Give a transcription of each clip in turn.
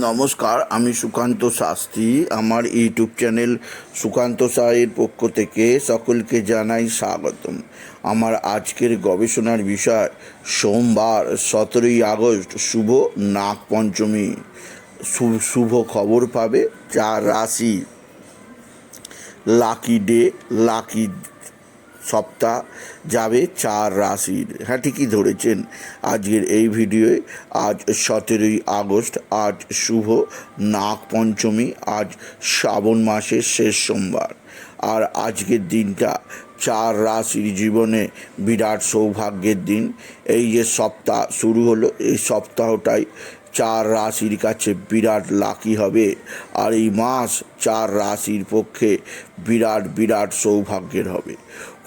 নমস্কার, আমি সুকান্ত শাস্ত্রী। আমার ইউটিউব চ্যানেল সুকান্ত সাহের পক্ষ থেকে সকলকে জানাই স্বাগতম। আমার আজকের গবেষণার বিষয় সোমবার 17ই আগস্ট শুভ নাগ পঞ্চমী। শুভ খবর পাবে 4 রাশি। লাকি ডে, লাকি সপ্তাহ যাবে 4 রাশির। হ্যাঁ, ঠিকই ধরেছেন। আজকের এই ভিডিওয়ে আজ 17ই আগস্ট, আজ শুভ নাগ পঞ্চমী, আজ শ্রাবণ মাসের শেষ সোমবার। আর আজকের দিনটা 4 রাশির জীবনে বিরাট সৌভাগ্যের দিন। এই যে সপ্তাহ শুরু হলো, এই সপ্তাহটাই 4 রাশির কাছে বিরাট লাকি হবে। আর এই মাস 4 রাশির পক্ষে বিরাট বিরাট সৌভাগ্যের হবে।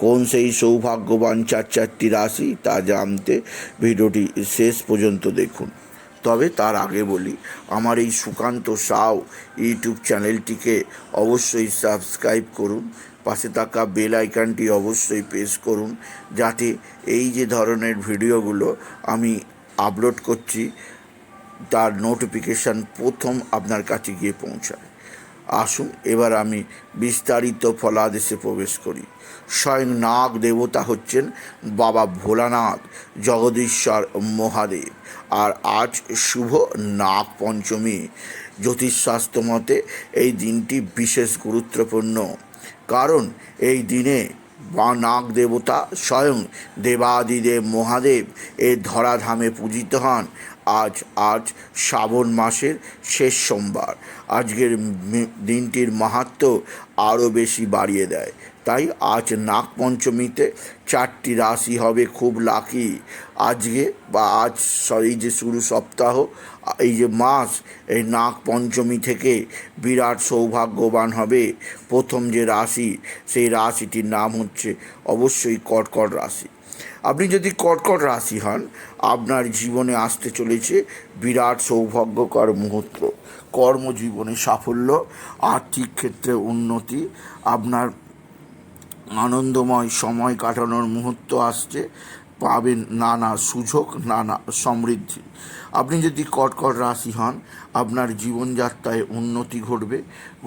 কোন সেই সৌভাগ্যবান 4টি রাশি তা জানতে ভিডিওটি শেষ পর্যন্ত দেখুন। তবে তার আগে বলি, আমার এই সুকান্ত সাউ ইউটিউব চ্যানেলটিকে অবশ্যই সাবস্ক্রাইব করুন, পাশে থাকা বেল আইকনটি অবশ্যই প্রেস করুন, যাতে এই যে ধরনের ভিডিওগুলো আমি আপলোড করছি তার নোটিফিকেশান প্রথম আপনার কাছে গিয়ে পৌঁছায়। আসুন এবার আমি বিস্তারিত ফলাদেশে প্রবেশ করি। স্বয়ং নাগ দেবতা হচ্ছেন বাবা ভোলানাথ, জগদীশ্বর মহাদেব। আর আজ শুভ নাগ পঞ্চমী। জ্যোতিষশাস্ত্র মতে এই দিনটি বিশেষ গুরুত্বপূর্ণ, কারণ এই দিনে নাগ দেবতা স্বয়ং দেবাদিদেব মহাদেব এই ধরাধামে পূজিত হন। আজ শ্রাবণ মাসের শেষ সোমবার। আজকের দিনটির মাহাত্ম্য আরও বেশি বাড়িয়ে দেয়। তাই আজ নাগ পঞ্চমীতে 4টি রাশি হবে খুব লাকি। আজকে বা আজ এই যে শুরু সপ্তাহ, এই যে মাস, এই নাগ পঞ্চমী থেকে বিরাট সৌভাগ্যবান হবে। প্রথম যে রাশি, সেই রাশিটির নাম হচ্ছে অবশ্যই কর্কট রাশি। আপনি যদি কর্কট রাশি হন, আপনার জীবনে আসতে চলেছে বিরাট সৌভাগ্যকর মুহূর্ত। কর্মজীবনে সাফল্য, আর্থিক ক্ষেত্রে উন্নতি, আপনার আনন্দময় সময় কাটানোর মুহূর্ত আসছে। পাবেন নানা সুযোগ, নানা সমৃদ্ধি। আপনি যদি কর্কট রাশি হন, আপনার জীবনযাত্রায় উন্নতি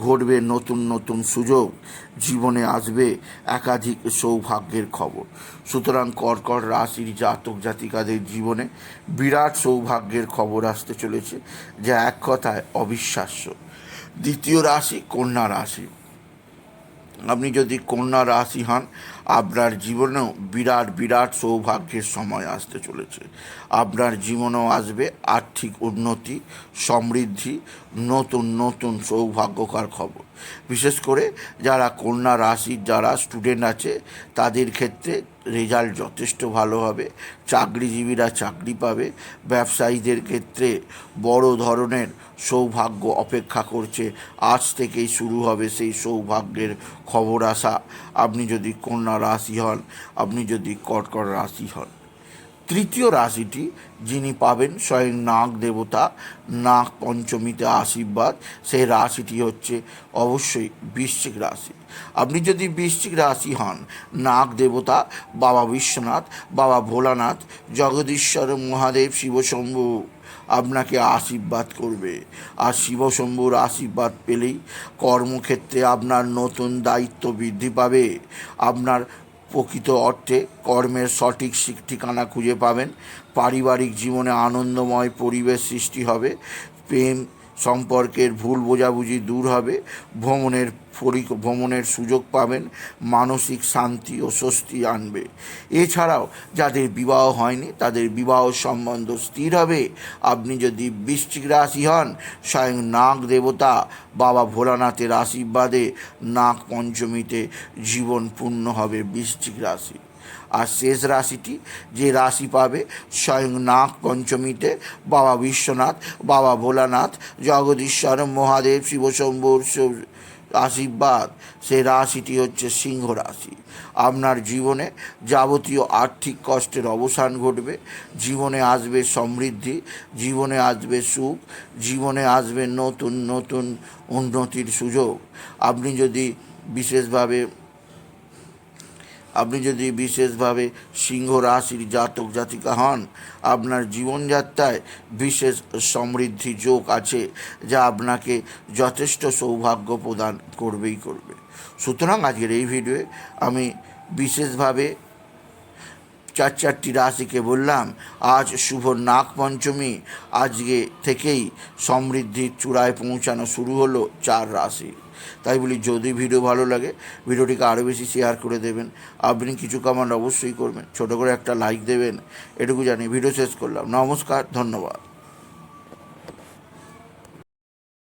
ঘটবে নতুন নতুন সুযোগ, জীবনে আসবে একাধিক সৌভাগ্যের খবর। সুতরাং কর্কট রাশির জাতক জাতিকাদের জীবনে বিরাট সৌভাগ্যের খবর আসতে চলেছে, যা এক কথায় অবিশ্বাস্য। দ্বিতীয় রাশি কন্যা রাশি। আপনি যদি কন্যা রাশি হন, আপনার জীবনেও বিরাট বিরাট সৌভাগ্যের সময় আসতে চলেছে। আপনার জীবনেও আসবে আর্থিক উন্নতি, সমৃদ্ধি, নতুন নতুন সৌভাগ্যকর খবর। বিশেষ করে যারা কন্যা রাশির যারা স্টুডেন্ট আছে, তাদের ক্ষেত্রে রেজাল্ট যথেষ্ট ভালো হবে। চাকরিজীবীরা চাকরি পাবে। ব্যবসায়ীদের ক্ষেত্রে বড় ধরনের সৌভাগ্য অপেক্ষা করছে। আজ থেকেই শুরু হবে সেই সৌভাগ্যের খবর আসা, আপনি যদি কন্যা রাশি হন, আপনি যদি কর্কট রাশি হন। তৃতীয় রাশিটি যিনি পাবেন স্বয়ং নাগ দেবতা নাগ পঞ্চমীতে আশীর্বাদ, সেই রাশিটি হচ্ছে অবশ্যই বৃশ্চিক রাশি। আপনি যদি বৃশ্চিক রাশি হন, নাগ দেবতা বাবা বিশ্বনাথ, বাবা ভোলানাথ, জগদীশ্বর মহাদেব, শিবশম্ভু আপনাকে আশীর্বাদ করবে। আর শিবশম্ভুর আশীর্বাদ পেলেই কর্মক্ষেত্রে আপনার নতুন দায়িত্ব বৃদ্ধি পাবে। আপনার প্রকৃত অর্থে কর্মের সঠিক ঠিকানা খুঁজে পাবেন। পারিবারিক জীবনে আনন্দময় পরিবেশ সৃষ্টি হবে। প্রেম সম্পর্কের ভুল বোঝাবুঝি দূর হবে। ভ্রমণের সুযোগ পাবেন, মানসিক শান্তি ও স্বস্তি আনবে। এছাড়াও যাদের বিবাহ হয়নি, তাদের বিবাহ সম্বন্ধ স্থির হবে। আপনি যদি বৃশ্চিক রাশি হন, স্বয়ং নাগ দেবতা বাবা ভোলানাথের আশীর্বাদে নাগ পঞ্চমীতে জীবন পূর্ণ হবে বৃশ্চিক রাশি। আর শেষ রাশিটি যে রাশি পাবে স্বয়ং নাগ পঞ্চমীতে বাবা বিশ্বনাথ, বাবা ভোলানাথ, জগদীশ্বর মহাদেব, শিবশম্ভুর আশীর্বাদ, সেই রাশিটি হচ্ছে সিংহ রাশি। আপনার জীবনে যাবতীয় আর্থিক কষ্টের অবসান ঘটবে। জীবনে আসবে সমৃদ্ধি, জীবনে আসবে সুখ, জীবনে আসবে নতুন নতুন উন্নতির সুযোগ। আপনি যদি বিশেষভাবে আপনি যদি বিশেষভাবে সিংহ রাশির জাতক জাতিকা হন, আপনার জীবনযাত্রায় বিশেষ সমৃদ্ধি যোগ আছে, যা আপনাকে যথেষ্ট সৌভাগ্য প্রদান করবেই করবে। সুতরাং আজকের এই ভিডিওয়ে আমি বিশেষভাবে চারটি রাশিকে বললাম আজ শুভ নাগ পঞ্চমী, আজকে থেকেই সমৃদ্ধির চূড়ায় পৌঁছানো শুরু হলো 4 রাশি। তাই বলি, যদি ভিডিও ভালো লাগে ভিডিওটিকে আরও বেশি শেয়ার করে দেবেন। আপনি কিছু কমেন্ট অবশ্যই করবেন, ছোটো করে একটা লাইক দেবেন, এটুকু জানি। ভিডিও শেষ করলাম। নমস্কার, ধন্যবাদ।